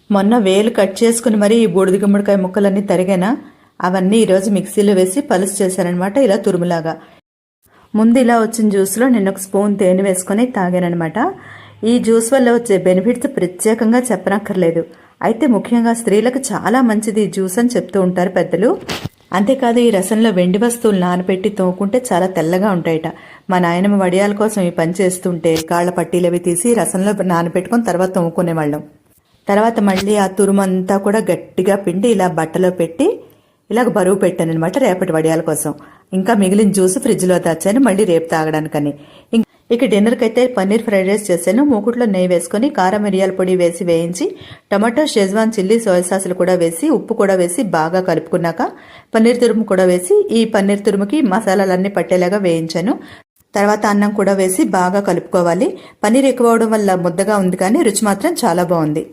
మొన్న వేలు కట్ చేసుకుని మరి ఈ బూడిద గుమ్మడికాయ ముక్కలన్నీ తరిగానా అవన్నీ ఈరోజు మిక్సీలో వేసి పలుసు చేశానమాట, ఇలా తురుములాగా. ముందు ఇలా వచ్చిన జ్యూస్లో నేను ఒక స్పూన్ తేనె వేసుకొని తాగానమాట. ఈ జ్యూస్ వల్ల వచ్చే బెనిఫిట్స్ ప్రత్యేకంగా చెప్పనక్కర్లేదు. అయితే ముఖ్యంగా స్త్రీలకు చాలా మంచిది ఈ జ్యూస్ అని చెప్తూ ఉంటారు పెద్దలు. అంతేకాదు ఈ రసంలో వెండి వస్తువులు నానబెట్టి తోముకుంటే చాలా తెల్లగా ఉంటాయట. మా నాయనమ్మ వడియాల కోసం ఈ పని చేస్తుంటే కాళ్ళ పట్టీలు అవి తీసి రసంలో నానబెట్టుకొని తర్వాత తోముకునేవాళ్ళం. తర్వాత మళ్ళీ ఆ తురుమంతా కూడా గట్టిగా పిండి ఇలా బట్టలో పెట్టి ఇలాగ బరువు పెట్టాను అనమాట రేపటి వడియాల కోసం. ఇంకా మిగిలిన జ్యూస్ ఫ్రిడ్జ్లో దాచాను మళ్ళీ రేపు తాగడానికని. ఇక డిన్నర్కి అయితే పన్నీర్ ఫ్రైడ్ రైస్ చేశాను. మూకుట్లో నెయ్యి వేసుకొని కారం మిరియాల పొడి వేసి వేయించి టమాటో షెజ్వాన్ చిల్లీ సోయా సాసులు కూడా వేసి ఉప్పు కూడా వేసి బాగా కలుపుకున్నాక పన్నీర్ తురుము కూడా వేసి ఈ పన్నీర్ తురుముకి మసాలాలన్నీ పట్టేలాగా వేయించాను. తర్వాత అన్నం కూడా వేసి బాగా కలుపుకోవాలి. పన్నీర్ ఎక్కువ అవడం వల్ల ముద్దగా ఉంది కానీ రుచి మాత్రం చాలా బాగుంది.